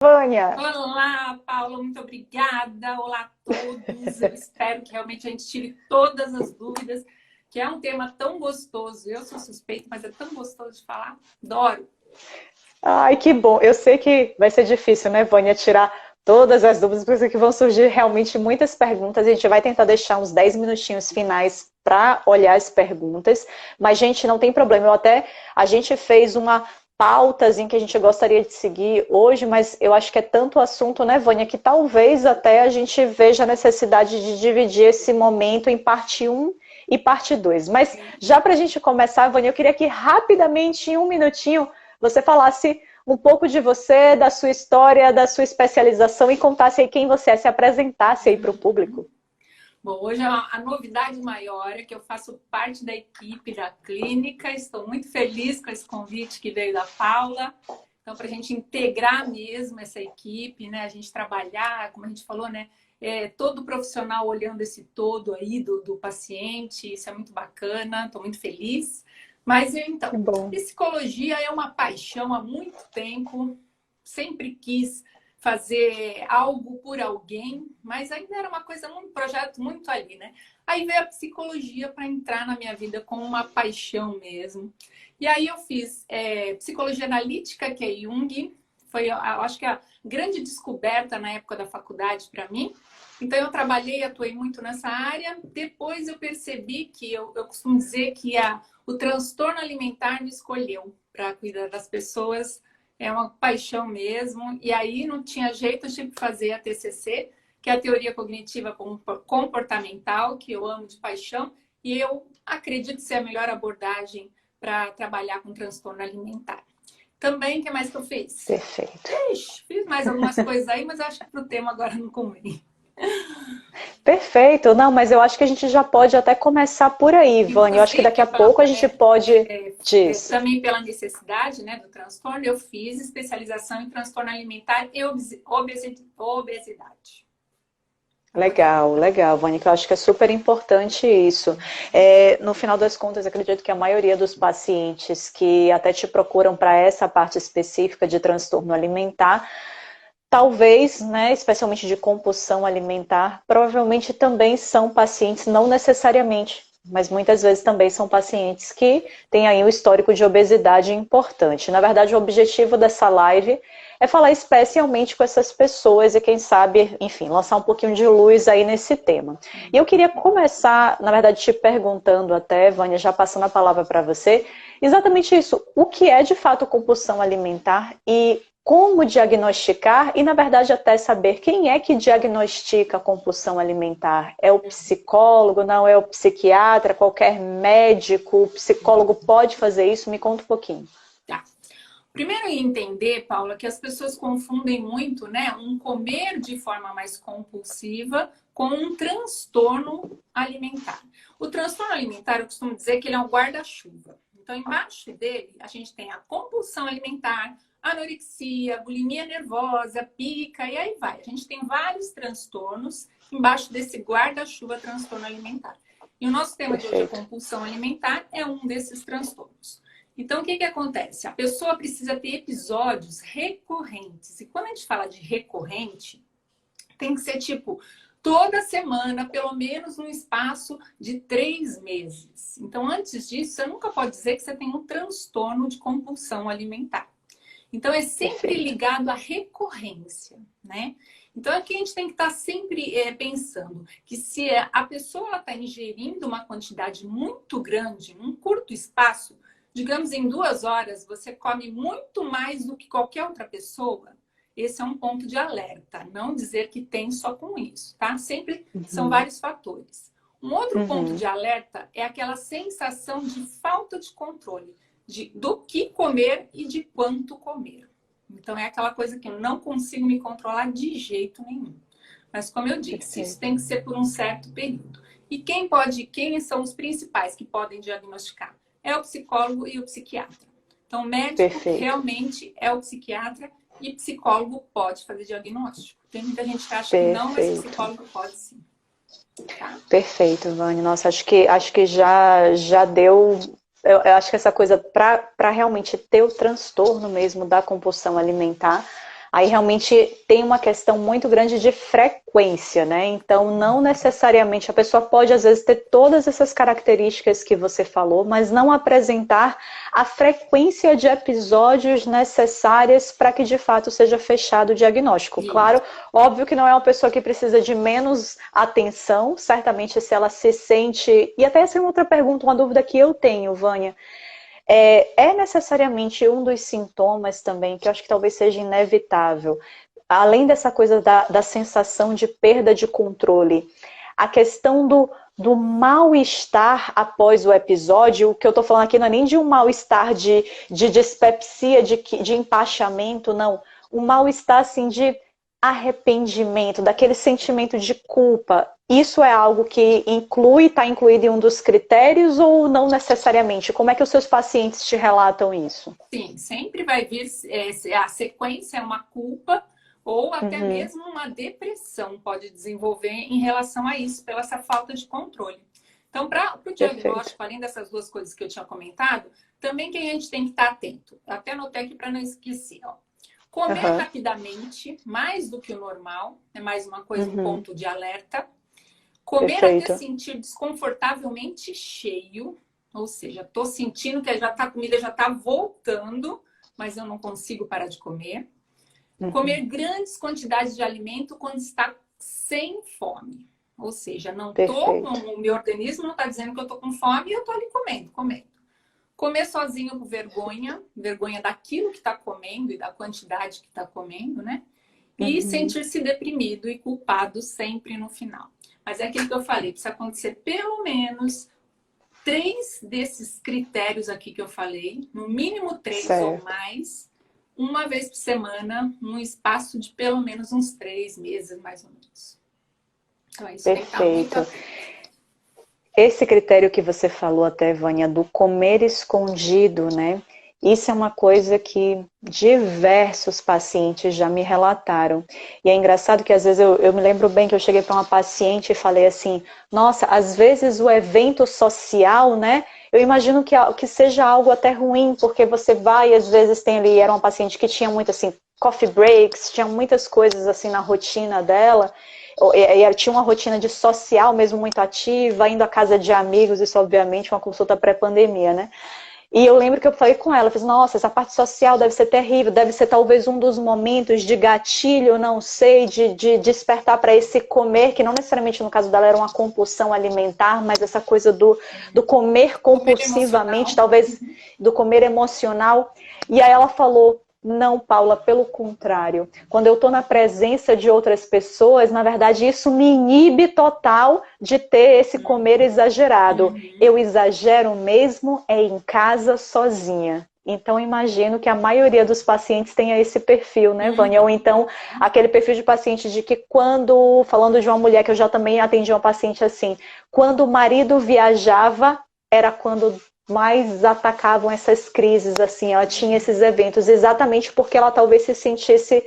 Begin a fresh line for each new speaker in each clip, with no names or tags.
Vânia.
Olá, Paula, muito obrigada. Olá a todos. Eu espero que realmente a gente tire todas as dúvidas, que é um tema tão gostoso. Eu sou suspeita, mas é tão gostoso de falar. Adoro.
Ai, que bom. Eu sei que vai ser difícil, né, Vânia, tirar todas as dúvidas, porque vão surgir realmente muitas perguntas. A gente vai tentar deixar uns 10 minutinhos finais para olhar as perguntas. Mas, gente, não tem problema. A gente fez uma pautazinha que a gente gostaria de seguir hoje, mas eu acho que é tanto assunto, né, Vânia, que talvez até a gente veja a necessidade de dividir esse momento em parte um e parte 2. Mas já para a gente começar, Vânia, eu queria que rapidamente, em um minutinho, você falasse um pouco de você, da sua história, da sua especialização e contasse aí quem você é, se apresentasse aí para o público.
Bom, hoje a novidade maior é que eu faço parte da equipe da clínica. Estou muito feliz com esse convite que veio da Paula. Então, para a gente integrar mesmo essa equipe, né? A gente trabalhar, como a gente falou, né? Todo profissional olhando esse todo aí do paciente. Isso é muito bacana, estou muito feliz. Mas
Que
então,
bom.
psicologia é uma paixão há muito tempo. Sempre quis fazer algo por alguém, mas ainda era uma coisa, um projeto muito ali, né? Aí veio a psicologia para entrar na minha vida como uma paixão mesmo. E aí eu fiz psicologia analítica, que é Jung, foi, eu acho que a grande descoberta na época da faculdade para mim. Então eu trabalhei, atuei muito nessa área. Depois eu percebi que eu costumo dizer que o transtorno alimentar me escolheu para cuidar das pessoas. É uma paixão mesmo. E aí não tinha jeito, eu tive que fazer a TCC, que é a teoria cognitiva comportamental, que eu amo de paixão. E eu acredito ser a melhor abordagem para trabalhar com transtorno alimentar. Também, o que mais que eu fiz?
Perfeito.
Fiz mais algumas coisas aí, mas acho que para o tema agora não convém.
Perfeito. Não, mas eu acho que a gente já pode até começar por aí, Vânia. Eu acho que daqui a
Inclusive,
pouco a gente pode... Diz.
também pela necessidade, né, do transtorno, eu fiz especialização em transtorno alimentar e obesidade.
Legal, legal, Vânia, que eu acho que é super importante isso. No final das contas, acredito que a maioria dos pacientes que até te procuram para essa parte específica de transtorno alimentar, talvez, né, especialmente de compulsão alimentar, provavelmente também são pacientes, não necessariamente, mas muitas vezes também são pacientes que têm aí um histórico de obesidade importante. Na verdade, o objetivo dessa live é falar especialmente com essas pessoas e quem sabe, enfim, lançar um pouquinho de luz aí nesse tema. E eu queria começar, na verdade, te perguntando até, Vânia, já passando a palavra para você, exatamente isso, o que é de fato compulsão alimentar e como diagnosticar e, na verdade, até saber quem é que diagnostica a compulsão alimentar. É o psicólogo, não é o psiquiatra, qualquer médico, o psicólogo pode fazer isso? Me conta um pouquinho.
Tá. Primeiro entender, Paula, que as pessoas confundem muito, né, um comer de forma mais compulsiva com um transtorno alimentar. O transtorno alimentar, eu costumo dizer que ele é um guarda-chuva. Então, embaixo dele, a gente tem a compulsão alimentar, anorexia, bulimia nervosa, pica, e aí vai. A gente tem vários transtornos embaixo desse guarda-chuva transtorno alimentar. E o nosso tema de hoje, a compulsão alimentar, é um desses transtornos. Então, o que acontece? A pessoa precisa ter episódios recorrentes. E quando a gente fala de recorrente, tem que ser tipo toda semana, pelo menos num espaço de 3 meses. Então, antes disso, você nunca pode dizer que você tem um transtorno de compulsão alimentar. Então, é sempre ligado à recorrência, né? Então, aqui a gente tem que estar sempre pensando que se a pessoa está ingerindo uma quantidade muito grande, num curto espaço, digamos em 2 horas, você come muito mais do que qualquer outra pessoa, esse é um ponto de alerta. Não dizer que tem só com isso, tá? Sempre são vários fatores. Um outro ponto de alerta é aquela sensação de falta de controle do que comer e de quanto comer. Então, é aquela coisa que eu não consigo me controlar de jeito nenhum. Mas, como eu disse, isso tem que ser por um certo período. E quem são os principais que podem diagnosticar? É o psicólogo e o psiquiatra. Então, o médico realmente é o psiquiatra e psicólogo pode fazer diagnóstico. Tem muita gente que acha que não, mas psicólogo pode sim. Tá?
Perfeito, Vânia. Nossa, acho que já deu... Eu acho que essa coisa, para realmente ter o transtorno mesmo da compulsão alimentar, aí realmente tem uma questão muito grande de frequência, né? Então, não necessariamente a pessoa pode, às vezes, ter todas essas características que você falou, mas não apresentar a frequência de episódios necessárias para que, de fato, seja fechado o diagnóstico. Claro, óbvio que não é uma pessoa que precisa de menos atenção, certamente se ela se sente... E até essa é uma outra pergunta, uma dúvida que eu tenho, Vânia. É necessariamente um dos sintomas também, que eu acho que talvez seja inevitável, além dessa coisa da sensação de perda de controle, a questão do mal-estar após o episódio, o que eu estou falando aqui não é nem de um mal-estar de dispepsia, de empachamento, não. Um mal-estar assim de arrependimento, daquele sentimento de culpa. Isso é algo que está incluído em um dos critérios ou não necessariamente? Como é que os seus pacientes te relatam isso?
Sim, sempre vai vir, a sequência é uma culpa ou até mesmo uma depressão pode desenvolver em relação a isso, pela essa falta de controle. Então, para o diagnóstico, além dessas duas coisas que eu tinha comentado, também que a gente tem que estar atento. Eu até anotei aqui para não esquecer, ó. Comer rapidamente, mais do que o normal, é mais uma coisa, um ponto de alerta. Comer até sentir desconfortavelmente cheio, ou seja, estou sentindo que a comida já está voltando, mas eu não consigo parar de comer. Comer grandes quantidades de alimento quando está sem fome. Ou seja, o meu organismo não está dizendo que eu estou com fome e eu estou ali comendo. Comer sozinho com vergonha daquilo que está comendo e da quantidade que está comendo, né? E sentir-se deprimido e culpado sempre no final. Mas é aquilo que eu falei, precisa acontecer pelo menos 3 desses critérios aqui que eu falei, no mínimo 3 ou mais, uma vez por semana, num espaço de pelo menos uns 3 meses, mais ou menos. Então é isso.
Perfeito. Esse critério que você falou até, Vânia, do comer escondido, né? Isso é uma coisa que diversos pacientes já me relataram. E é engraçado que às vezes eu me lembro bem que eu cheguei para uma paciente e falei assim, nossa, às vezes o evento social, né? Eu imagino que seja algo até ruim, porque você vai, às vezes tem ali, era uma paciente que tinha muito assim, coffee breaks, tinha muitas coisas assim na rotina dela, e tinha uma rotina de social mesmo muito ativa, indo à casa de amigos, isso obviamente uma consulta pré-pandemia, né? E eu lembro que eu falei com ela, eu falei, nossa, essa parte social deve ser terrível, deve ser talvez um dos momentos de gatilho, não sei, de despertar para esse comer, que não necessariamente no caso dela era uma compulsão alimentar, mas essa coisa do comer compulsivamente, talvez do comer emocional. E aí ela falou, não, Paula, pelo contrário. Quando eu estou na presença de outras pessoas, na verdade, isso me inibe total de ter esse comer exagerado. Eu exagero mesmo em casa sozinha. Então, imagino que a maioria dos pacientes tenha esse perfil, né, Vânia? Ou então, aquele perfil de paciente de que quando, falando de uma mulher que eu já também atendi uma paciente assim, quando o marido viajava, era quando mais atacavam essas crises, assim, ela tinha esses eventos, exatamente porque ela talvez se sentisse,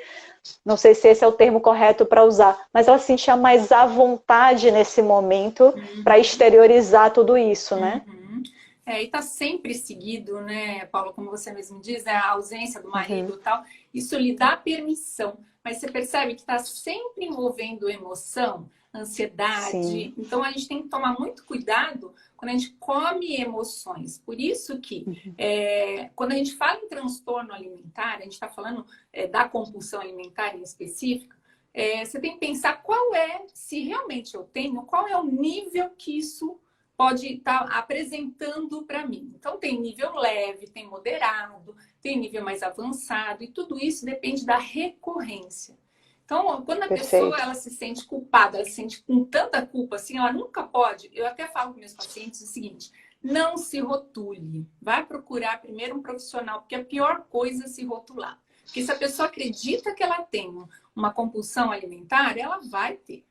não sei se esse é o termo correto para usar, mas ela se sentia mais à vontade nesse momento para exteriorizar tudo isso, né?
E está sempre seguido, né, Paula, como você mesmo diz, né, a ausência do marido e tal, isso lhe dá permissão, mas você percebe que está sempre envolvendo emoção, ansiedade. Sim. Então a gente tem que tomar muito cuidado quando a gente come emoções. Por isso que quando a gente fala em transtorno alimentar, a gente está falando da compulsão alimentar em específico, você tem que pensar se realmente eu tenho, qual é o nível que isso pode estar apresentando para mim. Então, tem nível leve, tem moderado, tem nível mais avançado, e tudo isso depende da recorrência. Então, quando a pessoa ela se sente culpada, ela se sente com tanta culpa, assim, ela nunca pode... Eu até falo com meus pacientes o seguinte, não se rotule. Vai procurar primeiro um profissional, porque a pior coisa é se rotular. Porque se a pessoa acredita que ela tem uma compulsão alimentar, ela vai ter.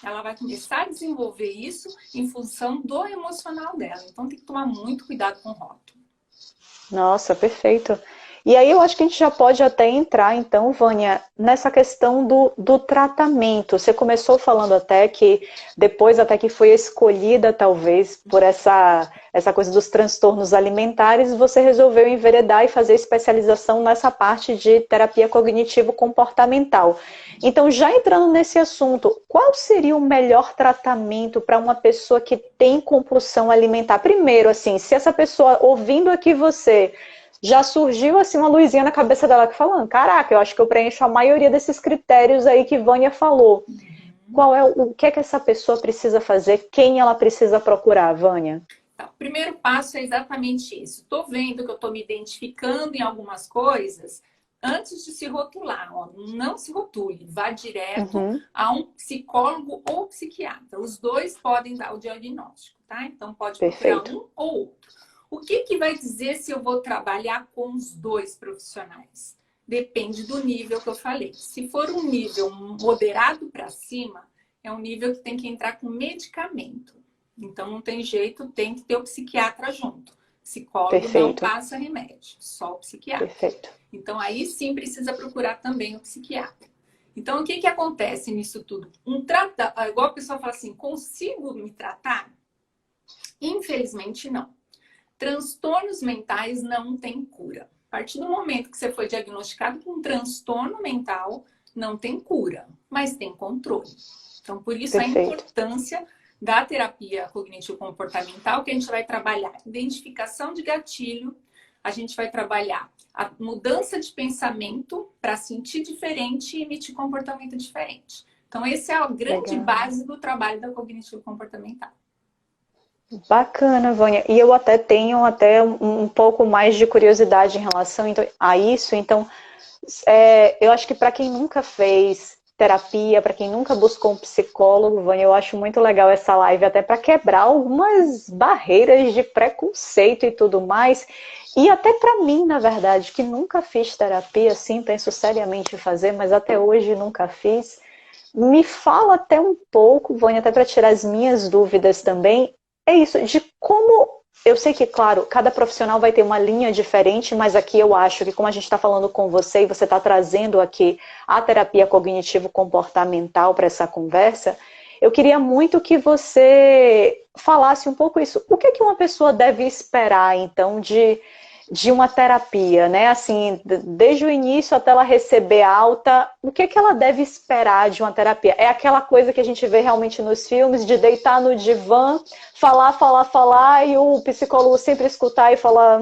Ela vai começar a desenvolver isso em função do emocional dela. Então, tem que tomar muito cuidado com o rótulo.
Nossa, perfeito. E aí eu acho que a gente já pode até entrar, então, Vânia, nessa questão do tratamento. Você começou falando até que depois até que foi escolhida, talvez, por essa coisa dos transtornos alimentares, você resolveu enveredar e fazer especialização nessa parte de terapia cognitivo-comportamental. Então, já entrando nesse assunto, qual seria o melhor tratamento para uma pessoa que tem compulsão alimentar? Primeiro, assim, se essa pessoa, ouvindo aqui você, já surgiu assim uma luzinha na cabeça dela que falando, caraca, eu acho que eu preencho a maioria desses critérios aí que Vânia falou. Qual é o que é que essa pessoa precisa fazer? Quem ela precisa procurar, Vânia?
Então, o primeiro passo é exatamente isso. Estou vendo que eu estou me identificando em algumas coisas antes de se rotular. Ó, não se rotule, vá direto a um psicólogo ou psiquiatra. Os dois podem dar o diagnóstico, tá? Então pode procurar um ou outro. O que vai dizer se eu vou trabalhar com os dois profissionais? Depende do nível que eu falei. Se for um nível moderado para cima, é um nível que tem que entrar com medicamento. Então, não tem jeito, tem que ter o psiquiatra junto. Psicólogo não passa remédio, só o psiquiatra. Então, aí sim precisa procurar também o psiquiatra. Então, o que acontece nisso tudo? Igual a pessoa fala assim, consigo me tratar? Infelizmente, não. Transtornos mentais não têm cura. A partir do momento que você foi diagnosticado com um transtorno mental, não tem cura, mas tem controle. Então, por isso a importância da terapia cognitivo-comportamental, que a gente vai trabalhar identificação de gatilho, a gente vai trabalhar a mudança de pensamento para sentir diferente e emitir comportamento diferente. Então, esse é a grande base do trabalho da cognitivo-comportamental.
Bacana, Vânia. E eu até tenho um pouco mais de curiosidade em relação a isso. Então, eu acho que para quem nunca fez terapia, para quem nunca buscou um psicólogo, Vânia, eu acho muito legal essa live, até para quebrar algumas barreiras de preconceito e tudo mais. E até para mim, na verdade, que nunca fiz terapia, sim, penso seriamente em fazer, mas até hoje nunca fiz. Me fala até um pouco, Vânia, até para tirar as minhas dúvidas também, é isso, de como... Eu sei que, claro, cada profissional vai ter uma linha diferente, mas aqui eu acho que como a gente está falando com você e você está trazendo aqui a terapia cognitivo-comportamental para essa conversa, eu queria muito que você falasse um pouco isso. O que é que uma pessoa deve esperar, então, de uma terapia, né? Assim, desde o início até ela receber alta, o que é que ela deve esperar de uma terapia? É aquela coisa que a gente vê realmente nos filmes, de deitar no divã, falar, e o psicólogo sempre escutar e falar,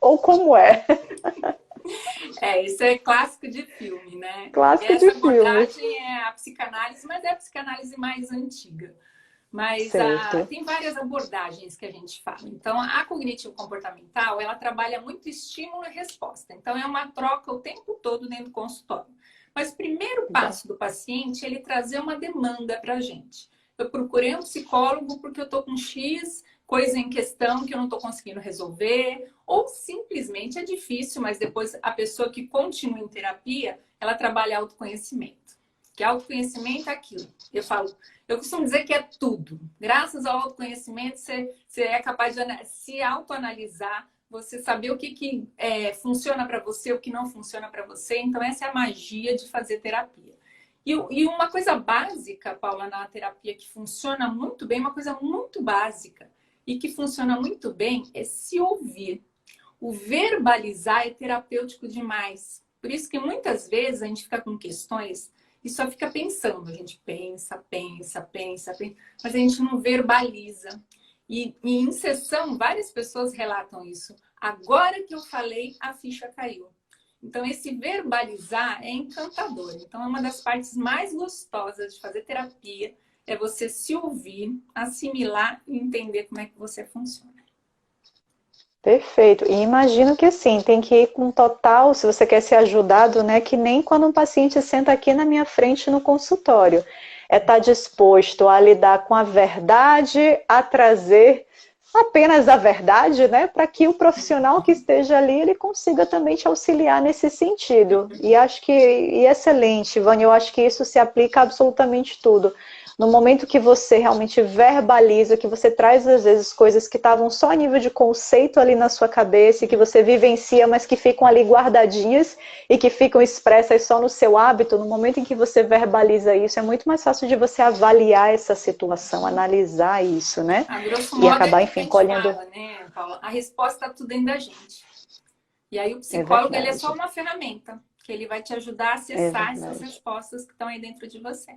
ou como é?
Isso é clássico de filme, né?
Clássico de filme.
Essa abordagem é a psicanálise, mas é a psicanálise mais antiga. Mas tem várias abordagens que a gente fala. Então, a cognitivo-comportamental, ela trabalha muito estímulo e resposta. Então, é uma troca o tempo todo dentro do consultório. Mas o primeiro passo do paciente é ele trazer uma demanda para a gente. Eu procurei um psicólogo porque eu estou com X coisa em questão que eu não estou conseguindo resolver. Ou simplesmente é difícil, mas depois a pessoa que continua em terapia, ela trabalha autoconhecimento. Que autoconhecimento é aquilo. Eu costumo dizer que é tudo. Graças ao autoconhecimento, você é capaz de se autoanalisar, você saber o que funciona para você, o que não funciona para você. Então, essa é a magia de fazer terapia. E uma coisa básica, Paula, na terapia que funciona muito bem, uma coisa muito básica e que funciona muito bem é se ouvir. O verbalizar é terapêutico demais. Por isso que muitas vezes a gente fica com questões e só fica pensando. A gente pensa, mas a gente não verbaliza. E em sessão, várias pessoas relatam isso. Agora que eu falei, a ficha caiu. Então, esse verbalizar é encantador. Então, é uma das partes mais gostosas de fazer terapia, é você se ouvir, assimilar e entender como é que você funciona.
Perfeito. E imagino que assim, tem que ir com total, se você quer ser ajudado, né? Que nem quando um paciente senta aqui na minha frente no consultório. É estar disposto a lidar com a verdade, a trazer apenas a verdade, né? Para que o profissional que esteja ali, ele consiga também te auxiliar nesse sentido. E acho que, excelente, Vânia, eu acho que isso se aplica a absolutamente tudo. no momento que você realmente verbaliza, que você traz às vezes coisas que estavam só a nível de conceito ali na sua cabeça, e que você vivencia, mas que ficam ali guardadinhas e que ficam expressas só no seu hábito, no momento em que você verbaliza isso, é muito mais fácil de você avaliar essa situação, analisar isso, né?
A grosso
E
modo é
acabar,
o que a
enfim,
gente
colhendo...
fala, né, Paula? A resposta está tudo dentro da gente. E aí o
É
psicólogo, ele é só
verdade,
uma ferramenta, que ele vai te ajudar a
é
acessar essas
verdade.
respostas que estão aí dentro de você.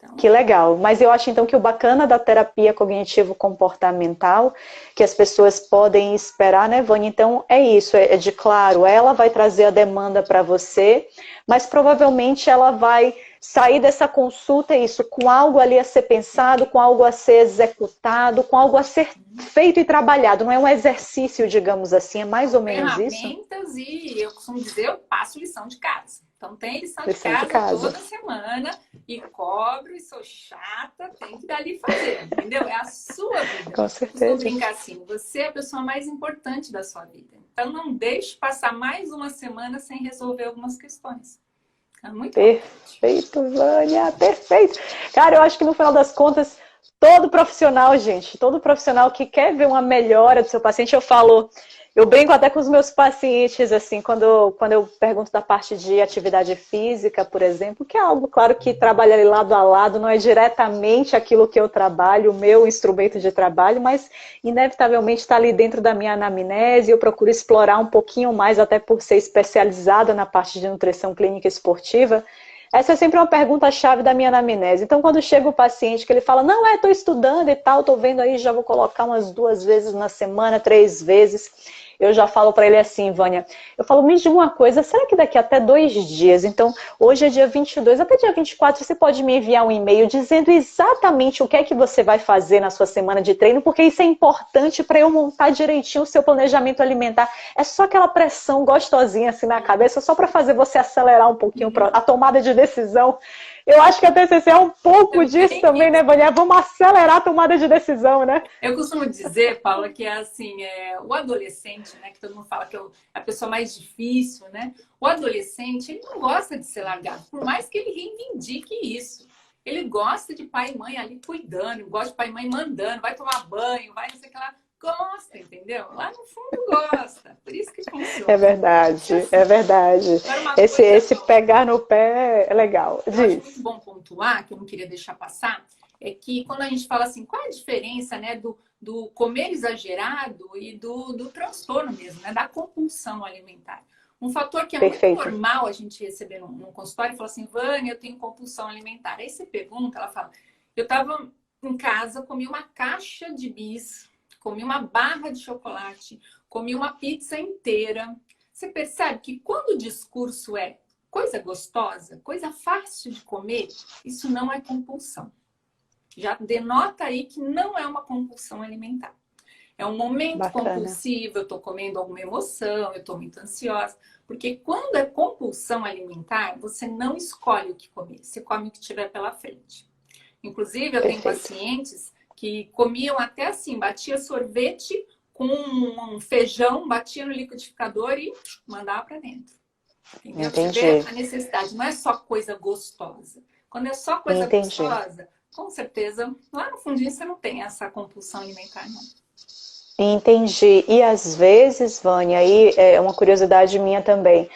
Então,
Que legal, mas eu acho então que o bacana da terapia cognitivo-comportamental, que as pessoas podem esperar, né, Vânia? Então é isso, é de claro, ela vai trazer a demanda para você, mas provavelmente ela vai sair dessa consulta, isso, com algo ali a ser pensado, com algo a ser executado, com algo a ser feito e trabalhado, não é um exercício, digamos assim, é mais ou menos isso?
ferramentas e eu costumo dizer, eu passo lição de casa. Então tem lição de
Lição de
casa
casa.
toda semana e cobro e sou chata, tem que dar ali fazer, entendeu? É a sua vida.
Com
Eu costumo
certeza.
brincar assim, você é a pessoa mais importante da sua vida. Então não deixe passar mais uma semana sem resolver algumas questões. É muito importante.
Perfeito, Vânia, perfeito. Cara, eu acho que no final das contas, todo profissional, gente, todo profissional que quer ver uma melhora do seu paciente, eu brinco até com os meus pacientes, assim, quando eu pergunto da parte de atividade física, por exemplo, que é algo, claro, que trabalha ali lado a lado, não é diretamente aquilo que eu trabalho, o meu instrumento de trabalho, mas inevitavelmente está ali dentro da minha anamnese, eu procuro explorar um pouquinho mais, até por ser especializada na parte de nutrição clínica esportiva. Essa é sempre uma pergunta-chave da minha anamnese. Então, quando chega o paciente que ele fala, não, estou estudando e tal, estou vendo aí, já vou colocar umas 2 vezes na semana, 3 vezes, eu já falo para ele assim, Vânia, eu falo, me diga uma coisa, será que daqui até 2 dias, então hoje é dia 22, até dia 24, você pode me enviar um e-mail dizendo exatamente o que é que você vai fazer na sua semana de treino, porque isso é importante para eu montar direitinho o seu planejamento alimentar. É só aquela pressão gostosinha assim na cabeça, só para fazer você acelerar um pouquinho a tomada de decisão. Eu acho que a TCC é um pouco disso também, né, Vânia? Vamos acelerar a tomada de decisão, né?
Eu costumo dizer, Paula, que é assim, o adolescente, né, que todo mundo fala que é a pessoa mais difícil, né? O adolescente, ele não gosta de ser largado, por mais que ele reivindique isso. Ele gosta de pai e mãe ali cuidando, gosta de pai e mãe mandando, vai tomar banho, vai não sei o que lá. Gosta, entendeu? Lá no fundo gosta. Por isso que funciona.
É verdade, é verdade. Esse pegar no pé é legal.
Eu acho muito bom pontuar, que eu não queria deixar passar, é que quando a gente fala assim, qual é a diferença, né, do comer exagerado e do transtorno mesmo, né, da compulsão alimentar. Um fator que é muito normal a gente receber num consultório e falar assim, Vânia, eu tenho compulsão alimentar. Aí você pergunta, ela fala, eu estava em casa, comi uma caixa de bis, comi uma barra de chocolate, comi uma pizza inteira. Você percebe que quando o discurso é coisa gostosa, coisa fácil de comer, isso não é compulsão. Já denota aí que não é uma compulsão alimentar. É um momento compulsivo, eu estou comendo alguma emoção, eu estou muito ansiosa. Porque quando é compulsão alimentar, você não escolhe o que comer, você come o que tiver pela frente. Inclusive, eu tenho pacientes que comiam até assim, batia sorvete com um feijão, batia no liquidificador e mandava para dentro. Entendeu? Você vê a necessidade, não é só coisa gostosa. Quando é só coisa gostosa, com certeza, lá no fundinho você não tem essa compulsão alimentar, não.
Entendi. E às vezes, Vânia, aí é uma curiosidade minha também,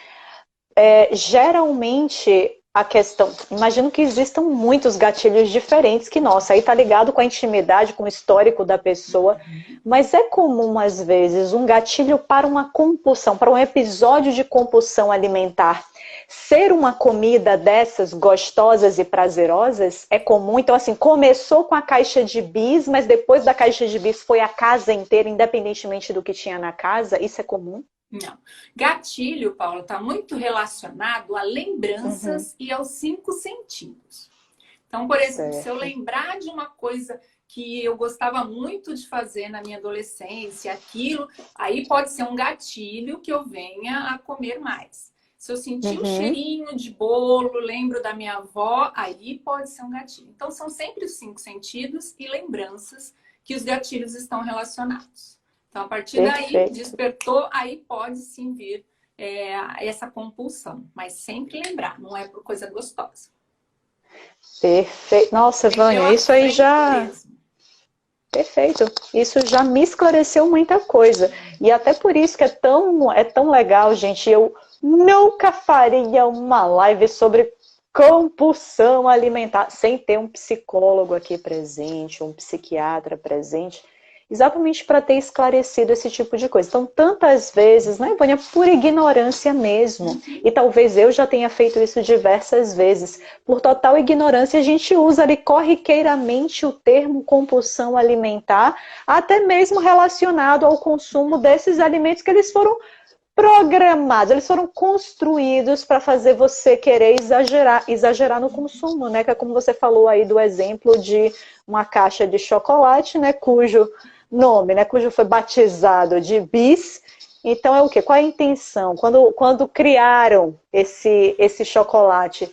geralmente a questão, imagino que existam muitos gatilhos diferentes que, nossa, aí tá ligado com a intimidade, com o histórico da pessoa, mas é comum às vezes um gatilho para uma compulsão, para um episódio de compulsão alimentar, ser uma comida dessas gostosas e prazerosas é comum. Então assim, começou com a caixa de bis, mas depois da caixa de bis foi a casa inteira, independentemente do que tinha na casa, isso é comum?
Não. Gatilho, Paula, está muito relacionado a lembranças e aos 5 sentidos. Então, por exemplo, se eu lembrar de uma coisa que eu gostava muito de fazer na minha adolescência, aquilo, aí pode ser um gatilho que eu venha a comer mais. Se eu sentir um cheirinho de bolo, lembro da minha avó, aí pode ser um gatilho. Então, são sempre os 5 sentidos e lembranças que os gatilhos estão relacionados. Então, a partir daí, despertou, aí pode sim vir essa compulsão. Mas sempre lembrar, não é por coisa gostosa.
Perfeito. Nossa, Vânia, isso aí já...
mesmo.
Perfeito. Isso já me esclareceu muita coisa. E até por isso que é tão legal, gente. Eu nunca faria uma live sobre compulsão alimentar sem ter um psicólogo aqui presente, um psiquiatra presente, exatamente para ter esclarecido esse tipo de coisa. Então, tantas vezes, né, Vânia, por ignorância mesmo. E talvez eu já tenha feito isso diversas vezes. Por total ignorância, a gente usa ali corriqueiramente o termo compulsão alimentar, até mesmo relacionado ao consumo desses alimentos que eles foram programados, eles foram construídos para fazer você querer exagerar no consumo, né? Que é como você falou aí do exemplo de uma caixa de chocolate, né? Cujo nome, né? Cujo foi batizado de bis. Então é o quê? Qual é a intenção? Quando criaram esse chocolate,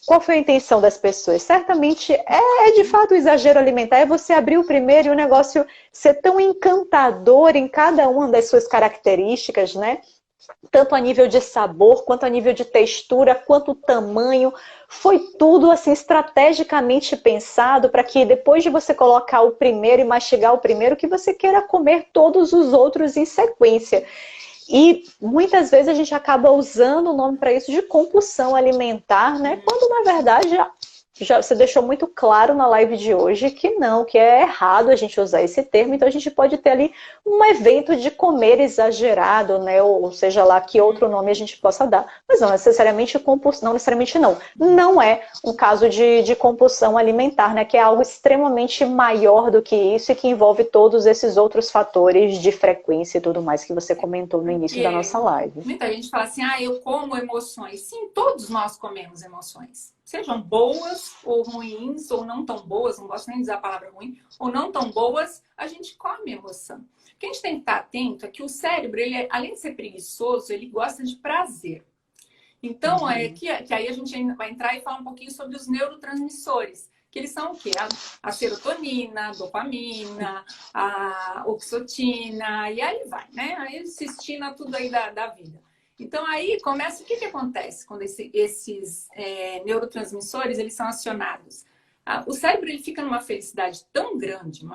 qual foi a intenção das pessoas? Certamente é de fato o exagero alimentar, é você abrir o primeiro e o negócio ser tão encantador em cada uma das suas características, né? Tanto a nível de sabor, quanto a nível de textura, quanto tamanho. Foi tudo assim estrategicamente pensado para que depois de você colocar o primeiro e mastigar o primeiro, que você queira comer todos os outros em sequência. E muitas vezes a gente acaba usando o nome para isso de compulsão alimentar, né? Quando na verdade já você deixou muito claro na live de hoje que não, que é errado a gente usar esse termo, então a gente pode ter ali um evento de comer exagerado, né? Ou seja lá que outro nome a gente possa dar, mas não necessariamente compulsão, não necessariamente não é um caso de compulsão alimentar, né? Que é algo extremamente maior do que isso e que envolve todos esses outros fatores de frequência e tudo mais que você comentou no início da nossa live.
Muita gente fala assim, eu como emoções. Sim, todos nós comemos emoções. Sejam boas ou ruins, ou não tão boas, não gosto nem de usar a palavra ruim, ou não tão boas, a gente come emoção. O que a gente tem que estar atento é que o cérebro, ele, além de ser preguiçoso, ele gosta de prazer. Então, que aí a gente vai entrar e falar um pouquinho sobre os neurotransmissores, que eles são o quê? A serotonina, a dopamina, a oxitocina, e aí vai, né? A cistina, tudo aí da vida. Então, aí começa, o que acontece quando esses neurotransmissores, eles são acionados? O cérebro, ele fica numa felicidade tão grande,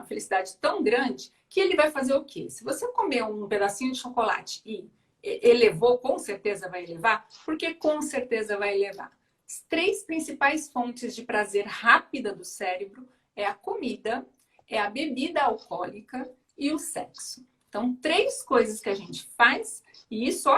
que ele vai fazer o quê? Se você comer um pedacinho de chocolate e elevou, com certeza vai elevar, porque com certeza vai elevar. As 3 principais fontes de prazer rápida do cérebro é a comida, é a bebida alcoólica e o sexo. Então, 3 coisas que a gente faz e isso,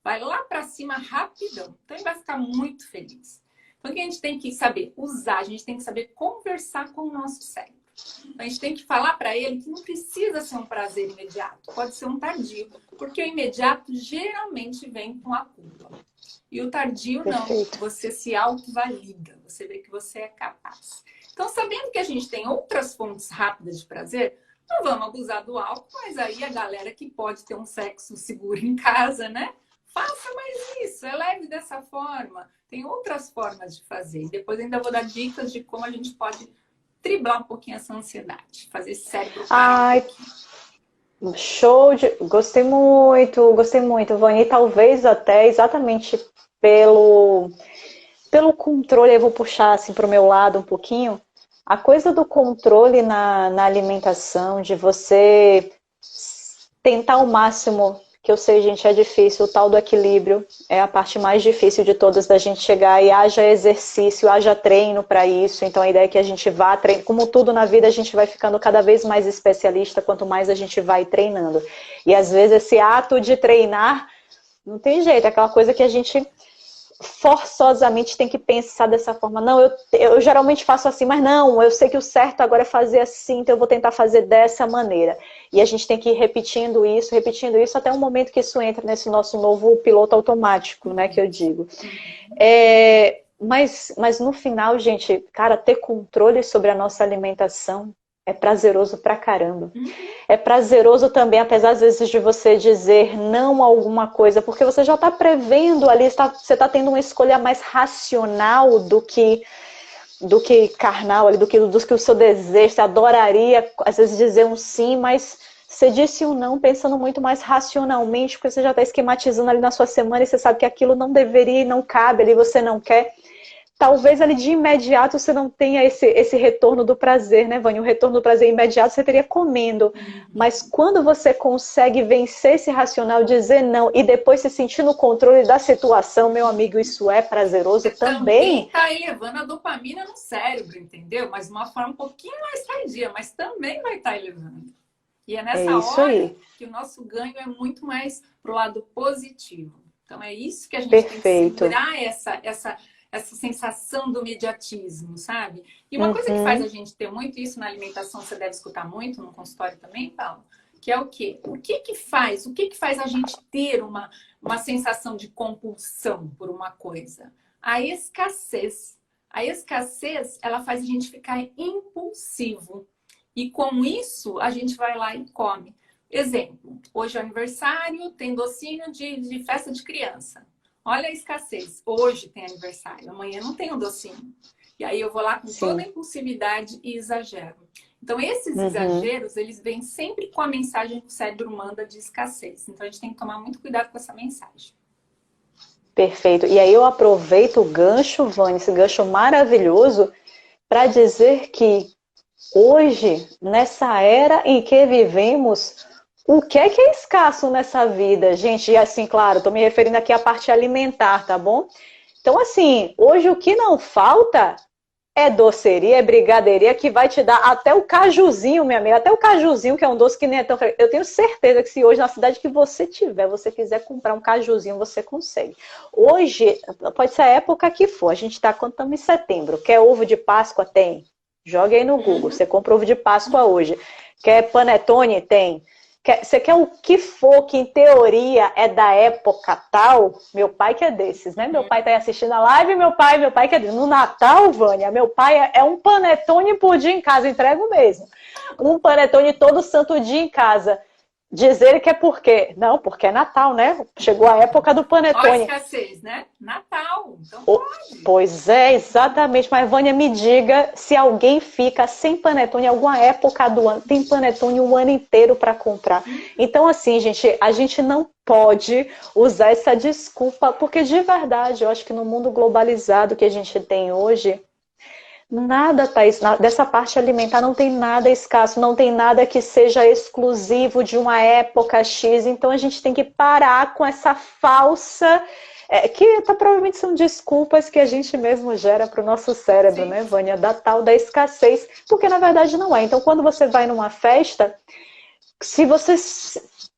vai lá para cima rapidão. Então, ele vai ficar muito feliz. Então, o que a gente tem que saber? Usar, a gente tem que saber conversar com o nosso cérebro. Então, a gente tem que falar para ele que não precisa ser um prazer imediato, pode ser um tardio, porque o imediato geralmente vem com a culpa. E o tardio não, você se autovalida, você vê que você é capaz. Então, sabendo que a gente tem outras fontes rápidas de prazer, não vamos abusar do álcool, mas aí a galera que pode ter um sexo seguro em casa, né? Faça mais isso, é leve dessa forma. Tem outras formas de fazer. E depois ainda vou dar dicas de como a gente pode driblar um pouquinho essa ansiedade, fazer esse cérebro parar um pouquinho.
Show de... Gostei muito, Vânia. E talvez até exatamente pelo controle, eu vou puxar assim para o meu lado um pouquinho, a coisa do controle na alimentação, de você tentar ao máximo, que eu sei, gente, é difícil, o tal do equilíbrio é a parte mais difícil de todas, da gente chegar e haja exercício, haja treino para isso. Então a ideia é que a gente vá treinando, como tudo na vida, a gente vai ficando cada vez mais especialista quanto mais a gente vai treinando. E às vezes esse ato de treinar, não tem jeito, é aquela coisa que a gente forçosamente tem que pensar dessa forma. Não, eu geralmente faço assim, mas não, eu sei que o certo agora é fazer assim, então eu vou tentar fazer dessa maneira. E a gente tem que ir repetindo isso, até o momento que isso entra nesse nosso novo piloto automático, né, que eu digo. Mas no final, gente, cara, ter controle sobre a nossa alimentação é prazeroso pra caramba. É prazeroso também, apesar às vezes de você dizer não a alguma coisa, porque você já está prevendo ali, você está tendo uma escolha mais racional do que carnal, ali, do que o seu desejo. Você adoraria, às vezes, dizer um sim, mas você disse um não pensando muito mais racionalmente, porque você já está esquematizando ali na sua semana e você sabe que aquilo não deveria e não cabe, ali você não quer. talvez ali de imediato você não tenha esse retorno do prazer, né, Vânia? O retorno do prazer imediato você teria comendo. Mas quando você consegue vencer esse racional, dizer não, e depois se sentir no controle da situação, meu amigo, isso é prazeroso
Você
também.
está elevando a dopamina no cérebro, entendeu? Mas de uma forma um pouquinho mais tardia, mas também vai estar elevando. E é nessa hora
Aí.
que o nosso ganho é muito mais para o lado positivo. Então é isso que a gente
Perfeito.
tem que segurar essa sensação do mediatismo, sabe? E uma coisa que faz a gente ter muito isso na alimentação, você deve escutar muito no consultório também, Paulo, que é o quê? O que que faz a gente ter uma sensação de compulsão por uma coisa? A escassez. A escassez, ela faz a gente ficar impulsivo. E com isso, a gente vai lá e come. Exemplo, hoje é aniversário, tem docinho de festa de criança. Olha a escassez. Hoje tem aniversário, amanhã não tem o docinho. E aí eu vou lá com toda a impulsividade e exagero. Então, esses exageros, eles vêm sempre com a mensagem que o cérebro manda de escassez. Então, a gente tem que tomar muito cuidado com essa mensagem.
Perfeito. E aí eu aproveito o gancho, Vânia, esse gancho maravilhoso, para dizer que hoje, nessa era em que vivemos, o que é escasso nessa vida, gente? E assim, claro, estou me referindo aqui à parte alimentar, tá bom? Então, assim, hoje o que não falta é doceria, é brigadeiria, que vai te dar até o cajuzinho, minha amiga, até o cajuzinho, que é um doce que nem é tão... Eu tenho certeza que se hoje, na cidade que você tiver, você quiser comprar um cajuzinho, você consegue. Hoje, pode ser a época que for, a gente está, quando estamos em setembro, quer ovo de Páscoa? Tem. Joga aí no Google, você compra ovo de Páscoa hoje. Quer panetone? Tem. Você quer o que for, que em teoria é da época tal? Meu pai que é desses, né? Meu pai tá aí assistindo a live, meu pai que é desses. No Natal, Vânia, meu pai é um panetone por dia em casa, entrego mesmo. Um panetone todo santo dia em casa. Dizer que é por quê? Não, porque é Natal, né? Chegou a época do panetone.
Olha a escassez, né? Natal, então pode.
Pois é, exatamente. Mas, Vânia, me diga se alguém fica sem panetone em alguma época do ano. Tem panetone o ano inteiro para comprar. Então, assim, gente, a gente não pode usar essa desculpa, porque de verdade, eu acho que no mundo globalizado que a gente tem hoje, nada tá dessa parte alimentar, não tem nada escasso, não tem nada que seja exclusivo de uma época X. Então a gente tem que parar com essa falsa, provavelmente são desculpas que a gente mesmo gera para o nosso cérebro, né, Vânia, da tal da escassez, porque na verdade não é. Então quando você vai numa festa, se você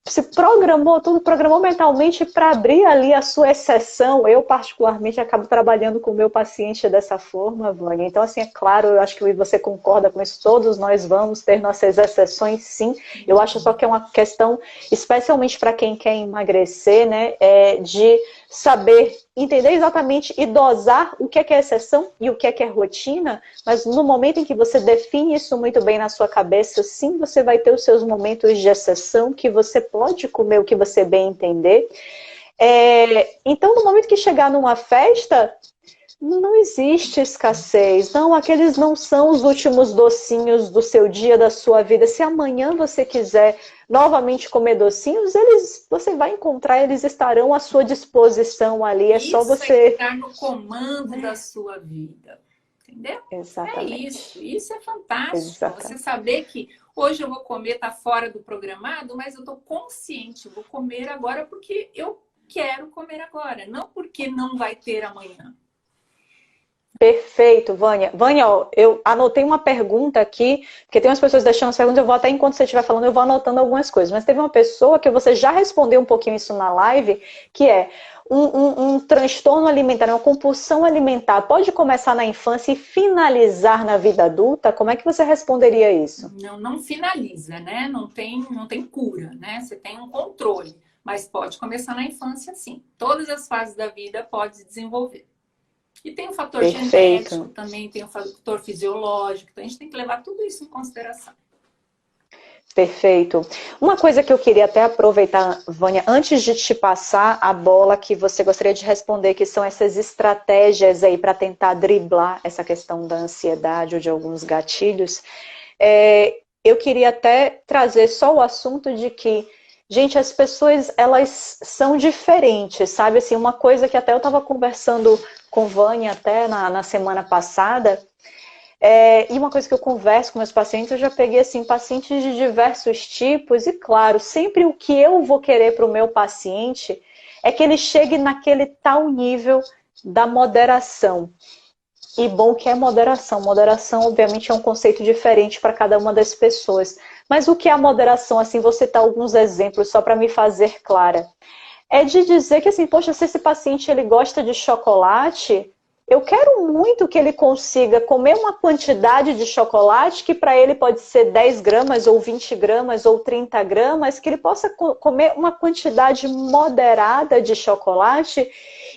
se programou mentalmente para abrir ali a sua exceção. Eu, particularmente, acabo trabalhando com o meu paciente dessa forma, Vânia. Então, assim, é claro, eu acho que você concorda com isso, todos nós vamos ter nossas exceções, sim. Eu acho só que é uma questão, especialmente para quem quer emagrecer, né, de saber, entender exatamente e dosar o que é exceção e o que é rotina, mas no momento em que você define isso muito bem na sua cabeça, sim, você vai ter os seus momentos de exceção, que você pode comer o que você bem entender. Então, no momento que chegar numa festa, não existe escassez. Não, aqueles não são os últimos docinhos do seu dia, da sua vida. Se amanhã você quiser novamente comer docinhos, você vai encontrar, eles estarão à sua disposição ali. É só você...
é estar no comando da sua vida. Entendeu?
Exatamente.
Isso é fantástico.
Exatamente.
Você saber que hoje eu vou comer, tá fora do programado, mas eu tô consciente, eu vou comer agora porque eu quero comer agora, não porque não vai ter amanhã.
Perfeito, Vânia. Vânia, ó, eu anotei uma pergunta aqui, porque tem umas pessoas deixando as perguntas, eu vou até, enquanto você estiver falando, eu vou anotando algumas coisas. Mas teve uma pessoa que você já respondeu um pouquinho isso na live, que é um transtorno alimentar, uma compulsão alimentar, pode começar na infância e finalizar na vida adulta? Como é que você responderia isso?
Não finaliza, né? Não tem cura, né? Você tem um controle, mas pode começar na infância, sim. Todas as fases da vida pode desenvolver. E tem o fator genético, também tem o fator fisiológico, então a gente tem que levar tudo isso em consideração.
Perfeito. Uma coisa que eu queria até aproveitar, Vânia, antes de te passar a bola que você gostaria de responder, que são essas estratégias aí para tentar driblar essa questão da ansiedade ou de alguns gatilhos, eu queria até trazer só o assunto de que Gente, as pessoas, elas são diferentes, sabe? Assim, uma coisa que até eu estava conversando com Vânia até na semana passada, e uma coisa que eu converso com meus pacientes, eu já peguei, assim, pacientes de diversos tipos, e claro, sempre o que eu vou querer para o meu paciente é que ele chegue naquele tal nível da moderação. E bom que é moderação. Moderação, obviamente, é um conceito diferente para cada uma das pessoas. Mas o que é a moderação? Assim, vou citar alguns exemplos só para me fazer clara. É de dizer que, assim, poxa, se esse paciente ele gosta de chocolate, eu quero muito que ele consiga comer uma quantidade de chocolate que para ele pode ser 10 gramas, ou 20 gramas, ou 30 gramas, que ele possa comer uma quantidade moderada de chocolate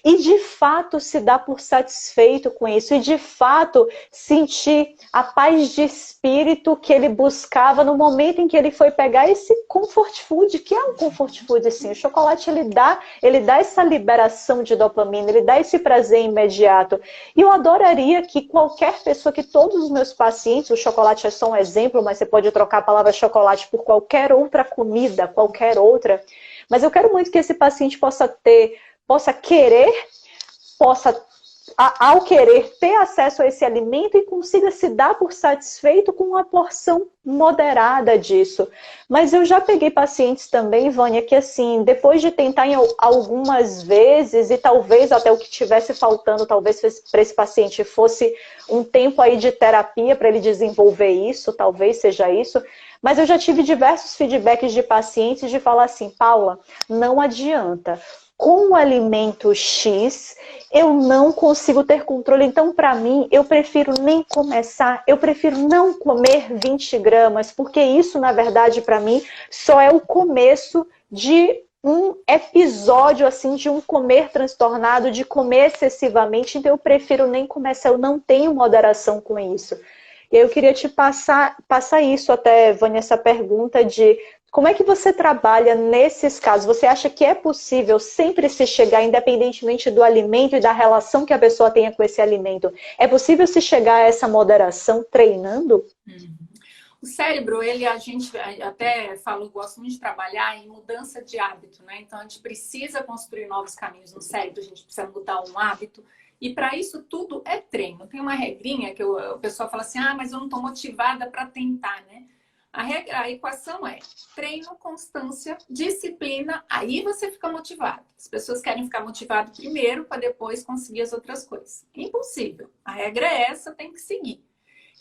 e de fato se dar por satisfeito com isso, e de fato sentir a paz de espírito que ele buscava no momento em que ele foi pegar esse comfort food, que é um comfort food, sim. O chocolate ele dá essa liberação de dopamina, ele dá esse prazer imediato. E eu adoraria que qualquer pessoa, que todos os meus pacientes, o chocolate é só um exemplo, mas você pode trocar a palavra chocolate por qualquer outra comida, qualquer outra, mas eu quero muito que esse paciente possa querer, ao querer ter acesso a esse alimento e consiga se dar por satisfeito com uma porção moderada disso. Mas eu já peguei pacientes também, Vânia, que assim, depois de tentar algumas vezes, e talvez até o que estivesse faltando, talvez para esse paciente fosse um tempo aí de terapia para ele desenvolver isso, talvez seja isso, mas eu já tive diversos feedbacks de pacientes de falar assim, Paula, não adianta. Com o alimento X, eu não consigo ter controle. Então, para mim, eu prefiro nem começar, eu prefiro não comer 20 gramas, porque isso, na verdade, para mim, só é o começo de um episódio, assim, de um comer transtornado, de comer excessivamente. Então, eu prefiro nem começar, eu não tenho moderação com isso. E eu queria te passar isso até, Vânia, essa pergunta de como é que você trabalha nesses casos? Você acha que é possível sempre se chegar, independentemente do alimento e da relação que a pessoa tenha com esse alimento, é possível se chegar a essa moderação treinando?
O cérebro, a gente até falo, gosto muito de trabalhar em mudança de hábito, né? Então, a gente precisa construir novos caminhos no cérebro, a gente precisa mudar um hábito. E para isso tudo é treino. Tem uma regrinha que o pessoal fala assim, mas eu não estou motivada para tentar, né? A equação é treino, constância, disciplina, aí você fica motivado. As pessoas querem ficar motivado primeiro para depois conseguir as outras coisas. Impossível. A regra é essa, tem que seguir.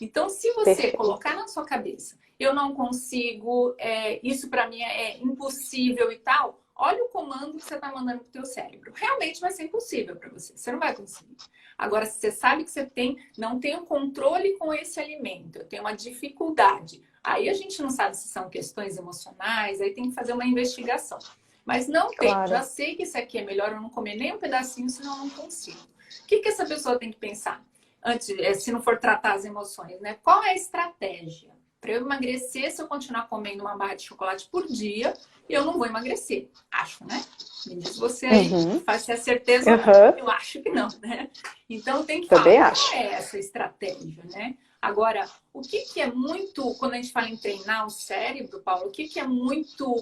Então, se você colocar na sua cabeça, eu não consigo, isso para mim é impossível e tal, olha o comando que você está mandando para o teu cérebro. Realmente vai ser impossível para você. Você não vai conseguir. Agora, se você sabe que você não tem o controle com esse alimento, eu tenho uma dificuldade. Aí a gente não sabe se são questões emocionais, aí tem que fazer uma investigação. Mas não tem. Claro. Já sei que isso aqui é melhor eu não comer nem um pedacinho, senão eu não consigo. O que essa pessoa tem que pensar? Antes, se não for tratar as emoções, né? Qual é a estratégia? Para eu emagrecer, se eu continuar comendo uma barra de chocolate por dia, eu não vou emagrecer. Acho, né? Me diz você aí, faz ter certeza. Eu acho que não, né? Então tem que falar, qual é essa estratégia, né? Agora, o que é muito, quando a gente fala em treinar o cérebro, Paulo, o que é muito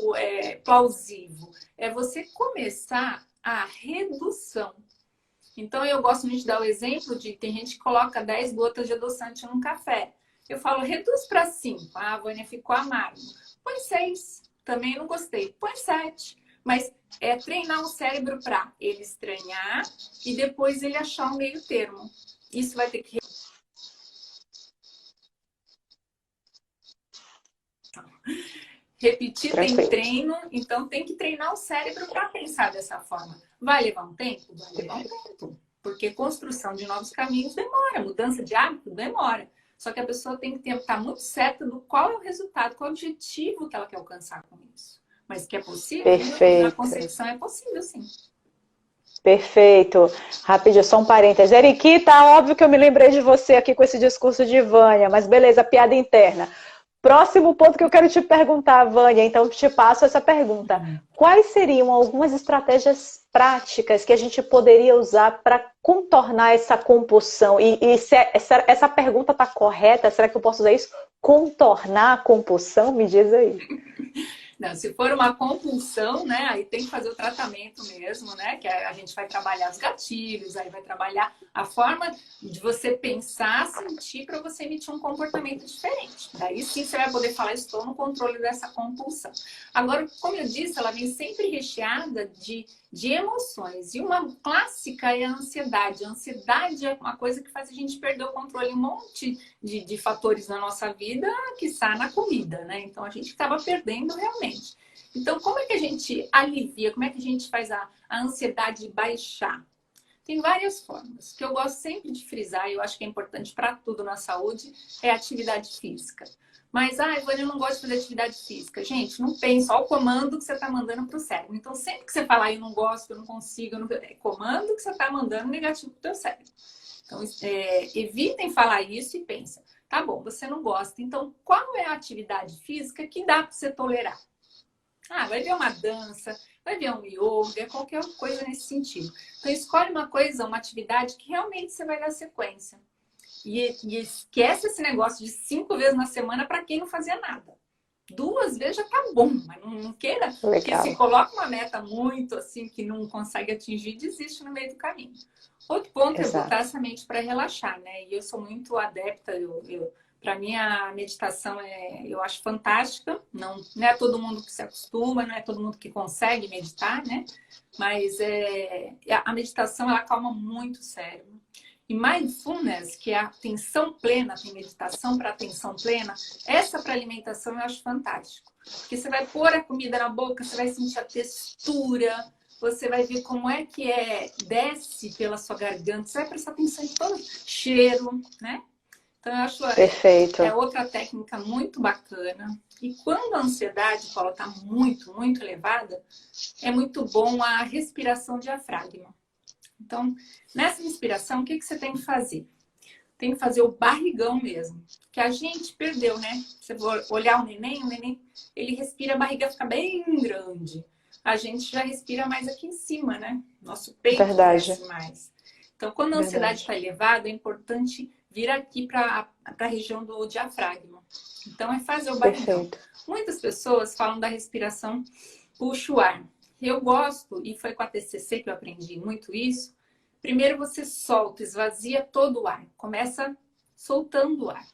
plausível? É você começar a redução. Então, eu gosto muito de dar o exemplo de tem gente que coloca 10 gotas de adoçante num café. Eu falo, reduz para 5. Ah, a Vânia ficou amargo. Põe 6. Também não gostei. Põe 7. Mas é treinar o cérebro para ele estranhar e depois ele achar um meio termo. Isso vai ter que... Repetir tem treino, então tem que treinar o cérebro para pensar dessa forma. Vai levar um tempo? Vai levar um tempo. Porque construção de novos caminhos demora, mudança de hábito demora. Só que a pessoa tem que estar muito certa do qual é o resultado, qual é o objetivo que ela quer alcançar com isso. Mas que é possível?
Perfeito.
Na concepção é possível, sim.
Perfeito. Rapidinho, só um parênteses. Eriquita, óbvio que eu me lembrei de você aqui com esse discurso de Vânia, mas beleza, piada interna. Próximo ponto que eu quero te perguntar, Vânia, então te passo essa pergunta. Quais seriam algumas estratégias práticas que a gente poderia usar para contornar essa compulsão? E se essa pergunta está correta, será que eu posso usar isso? Contornar a compulsão? Me diz aí.
Não, se for uma compulsão, né, aí tem que fazer o tratamento mesmo, né, que a gente vai trabalhar os gatilhos, aí vai trabalhar a forma de você pensar, sentir para você emitir um comportamento diferente. Daí sim você vai poder falar, estou no controle dessa compulsão. Agora, como eu disse, ela vem sempre recheada de emoções. E uma clássica é a ansiedade. A ansiedade é uma coisa que faz a gente perder o controle em um monte de fatores na nossa vida, que está na comida, né? Então a gente acaba perdendo realmente. Então, como é que a gente alivia? Como é que a gente faz a ansiedade baixar? Tem várias formas. O que eu gosto sempre de frisar, e eu acho que é importante para tudo na saúde, é a atividade física. Mas, Ivone, eu não gosto de fazer atividade física. Gente, não pense, só o comando que você está mandando para o cérebro. Então, sempre que você falar, eu não gosto, eu não consigo, é comando que você está mandando negativo para o teu cérebro. Então, evitem falar isso e pensem, tá bom, você não gosta. Então, qual é a atividade física que dá para você tolerar? Vai ver uma dança, vai ver um yoga, qualquer coisa nesse sentido. Então, escolhe uma coisa, uma atividade que realmente você vai dar sequência. E esquece esse negócio de 5 vezes na semana para quem não fazia nada. 2 vezes já tá bom, mas não queira.
Legal.
Porque se coloca uma meta muito assim, que não consegue atingir, desiste no meio do caminho. Outro ponto é botar essa mente para relaxar, né? E eu sou muito adepta, para mim a meditação eu acho fantástica. Não é todo mundo que se acostuma, não é todo mundo que consegue meditar, né? Mas a meditação, ela acalma muito o cérebro. E mindfulness, que é a atenção plena, tem meditação para atenção plena, essa para alimentação eu acho fantástico. Porque você vai pôr a comida na boca, você vai sentir a textura, você vai ver como é que desce pela sua garganta, você vai prestar atenção em todo cheiro, né? Então eu acho
Perfeito.
É outra técnica muito bacana. E quando a ansiedade, Paula, está muito, muito elevada, é muito bom a respiração diafragma. Então, nessa respiração, o que você tem que fazer? Tem que fazer o barrigão mesmo. Que a gente perdeu, né? Você vai olhar o neném, ele respira, a barriga fica bem grande. A gente já respira mais aqui em cima, né? Nosso peito cresce mais. Então, quando a ansiedade está elevada, é importante vir aqui para a região do diafragma. Então, é fazer o barrigão. Perfeito. Muitas pessoas falam da respiração puxa o ar. Eu gosto, e foi com a TCC que eu aprendi muito isso. Primeiro você solta, esvazia todo o ar. Começa soltando o ar.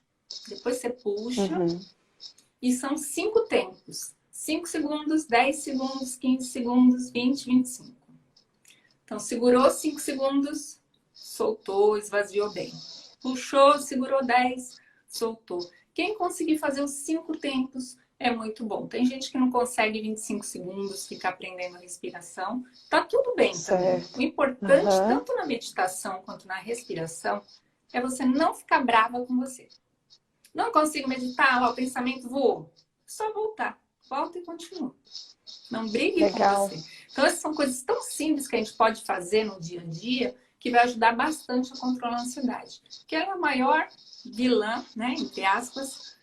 Depois você puxa. E são 5 tempos. 5 segundos, 10 segundos, 15 segundos, 20, 25. Então, segurou 5 segundos, soltou, esvaziou bem. Puxou, segurou 10, soltou. Quem conseguir fazer os 5 tempos é muito bom. Tem gente que não consegue 25 segundos ficar aprendendo a respiração. Tá tudo bem também. O importante, tanto na meditação quanto na respiração, é você não ficar brava com você. Não consigo meditar, lá o pensamento voou. Só voltar. Volta e continua. Não brigue com você. Então, essas são coisas tão simples que a gente pode fazer no dia a dia que vai ajudar bastante a controlar a ansiedade. Que é a maior vilã, né, entre aspas,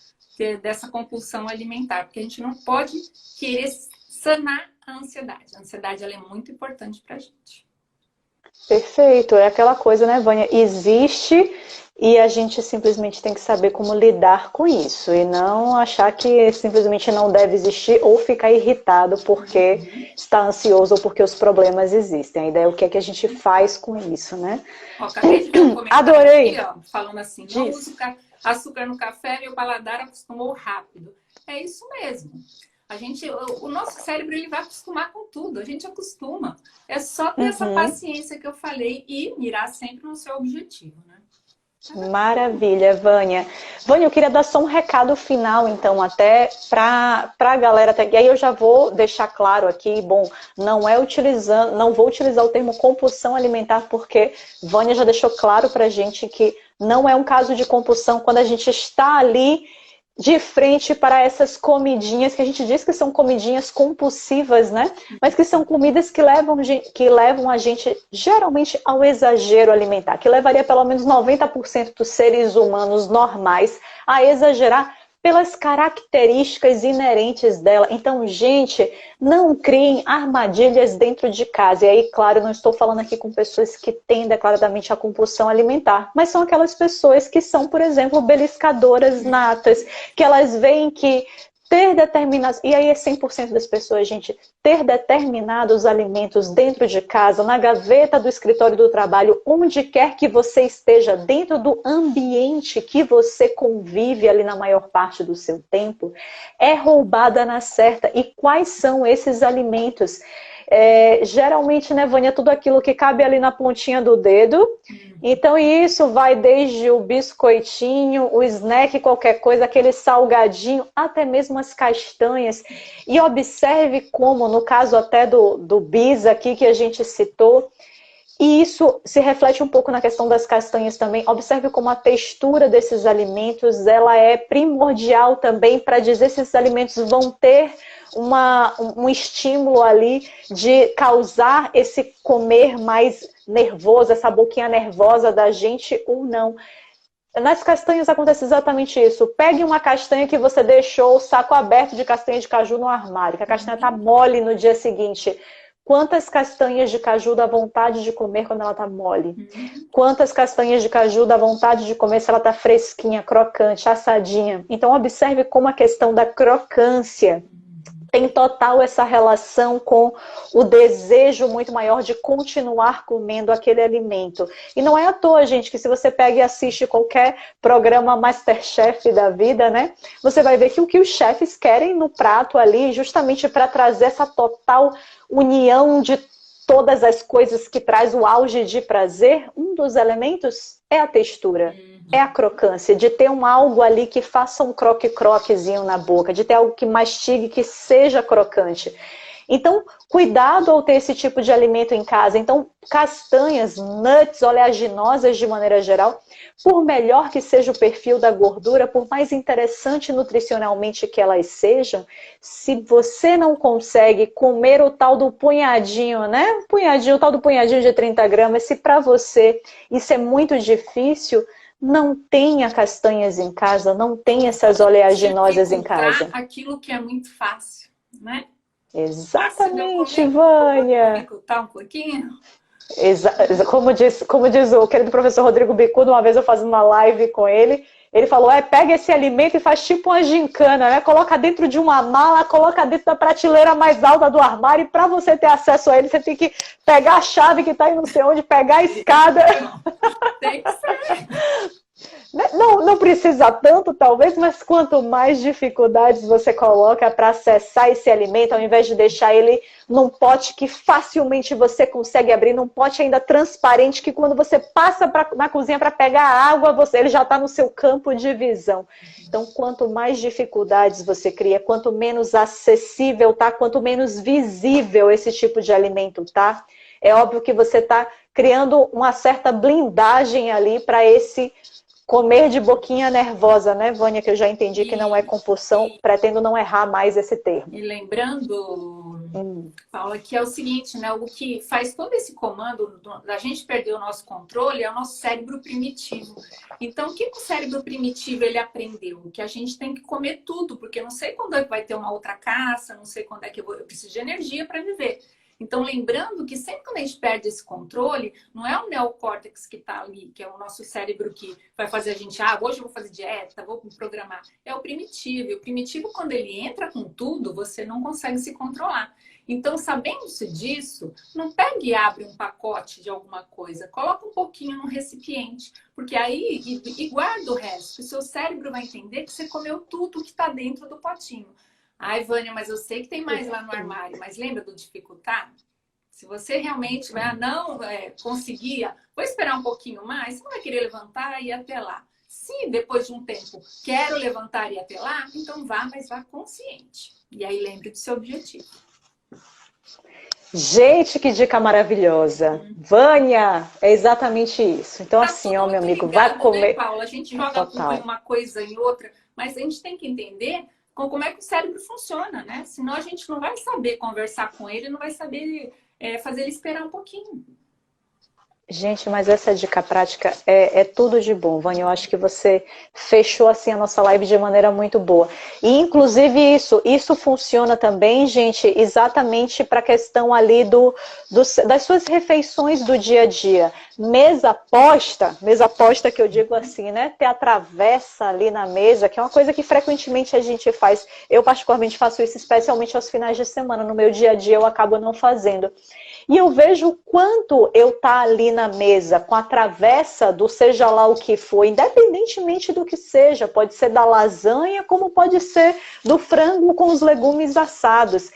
dessa compulsão alimentar. Porque a gente não pode querer sanar a ansiedade. A ansiedade, ela é muito importante pra gente.
Perfeito. É aquela coisa, né, Vânia? Existe e a gente simplesmente tem que saber como lidar com isso. E não achar que simplesmente não deve existir ou ficar irritado porque está ansioso ou porque os problemas existem. A ideia é o que é que a gente faz com isso, né?
Ó, acabei de ver um comentário
Adorei.
aqui, ó, falando assim, não uso açúcar no café, meu paladar acostumou rápido. É isso mesmo. O nosso cérebro, ele vai acostumar com tudo. A gente acostuma. É só ter essa paciência que eu falei e mirar sempre no seu objetivo, né?
Maravilha, Vânia. Vânia, eu queria dar só um recado final, então, até para a galera. E aí eu já vou deixar claro aqui, bom, não vou utilizar o termo compulsão alimentar, porque Vânia já deixou claro pra gente que não é um caso de compulsão quando a gente está ali de frente para essas comidinhas, que a gente diz que são comidinhas compulsivas, né? Mas que são comidas que levam a gente, geralmente, ao exagero alimentar, que levaria pelo menos 90% dos seres humanos normais a exagerar pelas características inerentes dela. Então, gente, não criem armadilhas dentro de casa. E aí, claro, não estou falando aqui com pessoas que têm declaradamente a compulsão alimentar, mas são aquelas pessoas que são, por exemplo, beliscadoras natas, que elas veem que ter determinados, e aí é 100% das pessoas, gente, ter determinados alimentos dentro de casa, na gaveta do escritório do trabalho, onde quer que você esteja, dentro do ambiente que você convive ali na maior parte do seu tempo, é roubada na certa. E quais são esses alimentos? Geralmente, né, Vânia, tudo aquilo que cabe ali na pontinha do dedo. Então isso vai desde o biscoitinho, o snack, qualquer coisa, aquele salgadinho, até mesmo as castanhas. E observe como, no caso até do bis aqui que a gente citou, e isso se reflete um pouco na questão das castanhas também. Observe como a textura desses alimentos, ela é primordial também para dizer se esses alimentos vão ter um estímulo ali de causar esse comer mais nervoso, essa boquinha nervosa da gente ou não. Nas castanhas acontece exatamente isso. Pegue uma castanha que você deixou o saco aberto de castanha de caju no armário, que a castanha está mole no dia seguinte. Quantas castanhas de caju dá vontade de comer quando ela está mole? Quantas castanhas de caju dá vontade de comer se ela está fresquinha, crocante, assadinha? Então observe como a questão da crocância tem total essa relação com o desejo muito maior de continuar comendo aquele alimento. E não é à toa, gente, que se você pega e assiste qualquer programa Masterchef da vida, né? Você vai ver que o que os chefes querem no prato ali, justamente para trazer essa total união de todas as coisas que traz o auge de prazer, um dos elementos é a textura. É a crocância, de ter algo ali que faça um croque-croquezinho na boca, de ter algo que mastigue, que seja crocante. Então, cuidado ao ter esse tipo de alimento em casa. Então, castanhas, nuts, oleaginosas de maneira geral, por melhor que seja o perfil da gordura, por mais interessante nutricionalmente que elas sejam, se você não consegue comer o tal do punhadinho, né? O tal do punhadinho de 30 gramas, se para você isso é muito difícil, não tenha castanhas em casa, não tenha essas oleaginosas em casa.
Aquilo que é muito fácil, né?
Exatamente, Vânia.
Tá um pouquinho?
Como diz o querido professor Rodrigo Bicudo, uma vez eu fazendo uma live com ele, ele falou, pega esse alimento e faz tipo uma gincana, né? Coloca dentro de uma mala, coloca dentro da prateleira mais alta do armário, e para você ter acesso a ele, você tem que pegar a chave que está aí não sei onde, pegar a escada.
Tem que ser.
Não precisa tanto, talvez, mas quanto mais dificuldades você coloca para acessar esse alimento, ao invés de deixar ele num pote que facilmente você consegue abrir, num pote ainda transparente, que quando você passa na cozinha para pegar a água, ele já está no seu campo de visão. Então, quanto mais dificuldades você cria, quanto menos acessível tá, quanto menos visível esse tipo de alimento tá, é óbvio que você está criando uma certa blindagem ali para esse comer de boquinha nervosa, né, Vânia? Que eu já entendi que não é compulsão, pretendo não errar mais esse termo.
E lembrando, Paula, que é o seguinte, né? O que faz todo esse comando da gente perder o nosso controle é o nosso cérebro primitivo. Então, o que o cérebro primitivo ele aprendeu? Que a gente tem que comer tudo, porque não sei quando é que vai ter uma outra caça, não sei quando é que eu preciso de energia para viver. Então, lembrando que sempre quando a gente perde esse controle, não é o neocórtex que está ali, que é o nosso cérebro que vai fazer a gente, hoje eu vou fazer dieta, vou me programar. É o primitivo. E o primitivo, quando ele entra com tudo, você não consegue se controlar. Então, sabendo-se disso, não pegue e abre um pacote de alguma coisa, coloca um pouquinho no recipiente, porque aí, e guarda o resto, o seu cérebro vai entender que você comeu tudo que está dentro do potinho. Ai, Vânia, mas eu sei que tem mais lá no armário. Mas lembra do dificultar? Se você realmente não conseguia, vou esperar um pouquinho mais, você não vai querer levantar e ir até lá. Se depois de um tempo quero levantar e ir até lá, então vá, mas vá consciente. E aí lembre do seu objetivo.
Gente, que dica maravilhosa. Vânia, é exatamente isso. Então, assim, meu amigo,
ligado,
vai comer.
Né, Paula? A gente joga uma coisa em outra, mas a gente tem que entender como é que o cérebro funciona, né? Senão a gente não vai saber conversar com ele, não vai saber fazer ele esperar um pouquinho.
Gente, mas essa dica prática é tudo de bom, Vânia. Eu acho que você fechou assim a nossa live de maneira muito boa. E inclusive isso funciona também, gente, exatamente para a questão ali das suas refeições do dia a dia. Mesa posta que eu digo assim, né? Ter a travessa ali na mesa, que é uma coisa que frequentemente a gente faz. Eu particularmente faço isso especialmente aos finais de semana. No meu dia a dia eu acabo não fazendo. E eu vejo o quanto eu tá ali na mesa com a travessa do seja lá o que for, independentemente do que seja, pode ser da lasanha, como pode ser do frango com os legumes assados.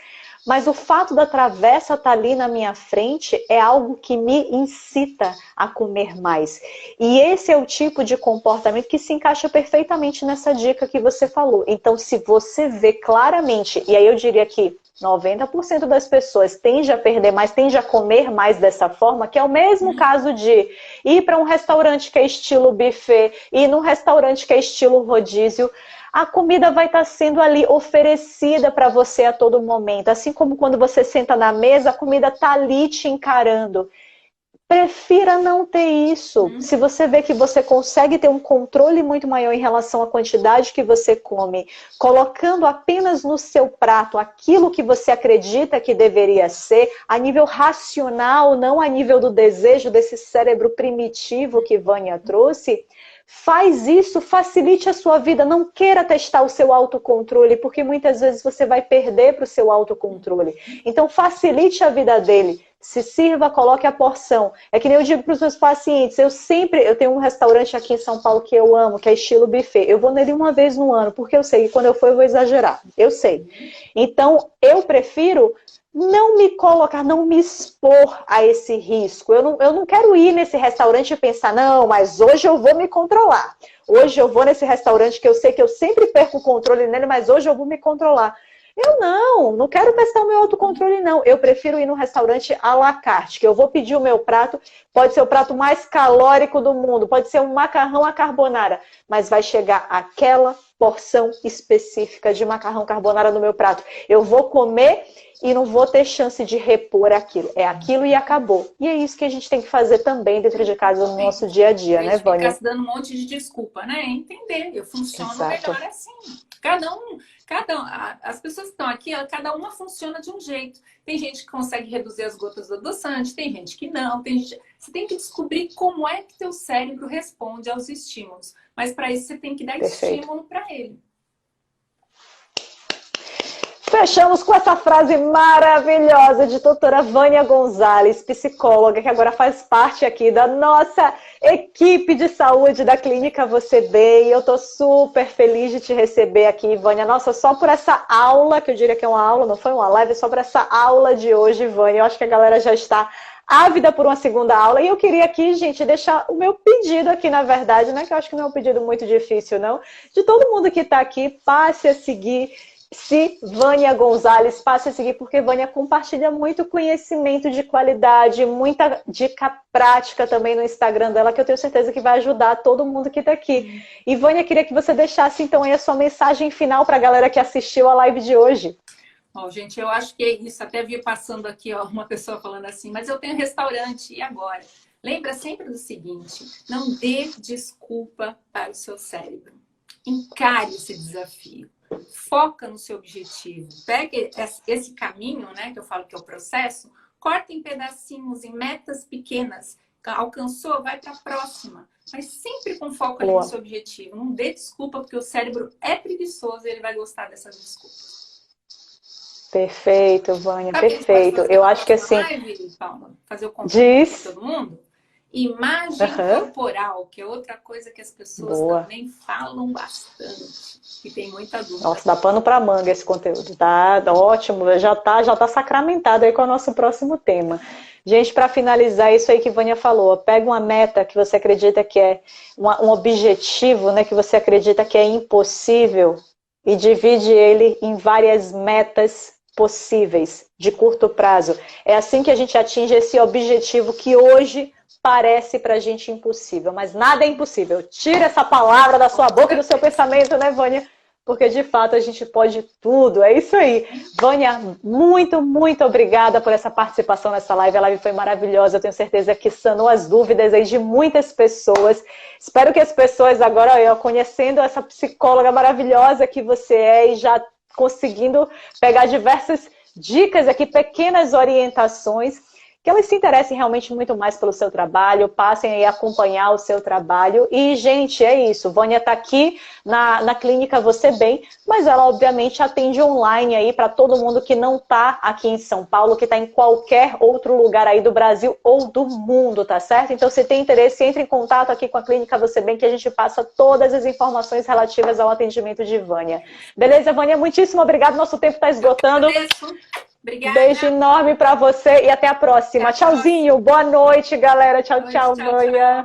Mas o fato da travessa estar ali na minha frente é algo que me incita a comer mais. E esse é o tipo de comportamento que se encaixa perfeitamente nessa dica que você falou. Então, se você vê claramente, e aí eu diria que 90% das pessoas tende a perder mais, tende a comer mais dessa forma, que é o mesmo caso de ir para um restaurante que é estilo buffet, ir num restaurante que é estilo rodízio. A comida vai estar sendo ali oferecida para você a todo momento. Assim como quando você senta na mesa, a comida está ali te encarando. Prefira não ter isso. Se você vê que você consegue ter um controle muito maior em relação à quantidade que você come, colocando apenas no seu prato aquilo que você acredita que deveria ser, a nível racional, não a nível do desejo desse cérebro primitivo que Vânia trouxe, faz isso, facilite a sua vida. Não queira testar o seu autocontrole, porque muitas vezes você vai perder para o seu autocontrole. Então, facilite a vida dele. Se sirva, coloque a porção. É que nem eu digo para os meus pacientes, eu tenho um restaurante aqui em São Paulo que eu amo, que é estilo buffet. Eu vou nele uma vez no ano, porque eu sei que quando eu for eu vou exagerar. Eu sei. Então, eu prefiro não me colocar, não me expor a esse risco. Eu não quero ir nesse restaurante e pensar, não, mas hoje eu vou me controlar. Hoje eu vou nesse restaurante que eu sei que eu sempre perco o controle nele, mas hoje eu vou me controlar. Eu não quero testar o meu autocontrole, não. Eu prefiro ir num restaurante à la carte, que eu vou pedir o meu prato, pode ser o prato mais calórico do mundo, pode ser um macarrão à carbonara, mas vai chegar aquela porção específica de macarrão carbonara no meu prato. Eu vou comer e não vou ter chance de repor aquilo. É aquilo e acabou. E é isso que a gente tem que fazer também dentro de casa no nosso dia a dia, né, Vânia?
Ficar se dando um monte de desculpa, né? Entender, eu funciono
Exato.
melhor assim. As pessoas que estão aqui, cada uma funciona de um jeito. Tem gente que consegue reduzir as gotas do adoçante, tem gente que não. Você tem que descobrir como é que teu cérebro responde aos estímulos. Mas para isso você tem que dar estímulo para ele.
Fechamos com essa frase maravilhosa de doutora Vânia Gonzalez, psicóloga, que agora faz parte aqui da nossa equipe de saúde da Clínica Você Bem. Eu tô super feliz de te receber aqui, Vânia. Nossa, só por essa aula, que eu diria que é uma aula, não foi uma live, só por essa aula de hoje, Vânia. Eu acho que a galera já está ávida por uma segunda aula. E eu queria aqui, gente, deixar o meu pedido aqui, na verdade, né? Que eu acho que não é um pedido muito difícil, não. De todo mundo que está aqui, passe a seguir Vânia Gonzalez, passe a seguir, porque Vânia compartilha muito conhecimento de qualidade, muita dica prática também no Instagram dela, que eu tenho certeza que vai ajudar todo mundo que está aqui. E Vânia, queria que você deixasse então aí a sua mensagem final para a galera que assistiu a live de hoje.
Bom, gente, eu acho que é isso. Até vi passando aqui uma pessoa falando assim, mas eu tenho restaurante, e agora? Lembra sempre do seguinte, não dê desculpa para o seu cérebro. Encare esse desafio. Foca no seu objetivo. Pegue esse caminho, né, que eu falo que é o processo, corta em pedacinhos, em metas pequenas. Alcançou, vai para a próxima. Mas sempre com foco ali no seu objetivo. Não dê desculpa, porque o cérebro é preguiçoso e ele vai gostar dessas desculpas.
Perfeito, Vânia, perfeito. Eu acho que assim...
Live, Paula, fazer o convite para todo mundo. Imagem corporal, que é outra coisa que as pessoas também falam bastante. E tem muita dúvida.
Nossa, dá pano para manga esse conteúdo. Tá ótimo, já tá sacramentado aí com o nosso próximo tema. Gente, para finalizar isso aí que Vânia falou, pega uma meta que você acredita que é um objetivo, né, que você acredita que é impossível e divide ele em várias metas possíveis, de curto prazo. É assim que a gente atinge esse objetivo que hoje parece pra gente impossível, mas nada é impossível. Tira essa palavra da sua boca e do seu pensamento, né, Vânia? porque de fato a gente pode tudo. É isso aí. Vânia, muito, muito obrigada por essa participação nessa live. A live foi maravilhosa. Eu tenho certeza que sanou as dúvidas aí de muitas pessoas. Espero que as pessoas agora, conhecendo essa psicóloga maravilhosa que você é e já conseguindo pegar diversas dicas aqui, pequenas orientações, que elas se interessem realmente muito mais pelo seu trabalho, passem aí a acompanhar o seu trabalho. E, gente, é isso. Vânia está aqui na clínica Você Bem, mas ela, obviamente, atende online aí para todo mundo que não está aqui em São Paulo, que está em qualquer outro lugar aí do Brasil ou do mundo, tá certo? Então, se tem interesse, entre em contato aqui com a clínica Você Bem, que a gente passa todas as informações relativas ao atendimento de Vânia. Beleza, Vânia? Muitíssimo obrigada. Nosso tempo está esgotando.
Obrigada.
Beijo enorme pra você e até a próxima. Tchauzinho. Boa noite, galera. Tchau, tchau, Vânia.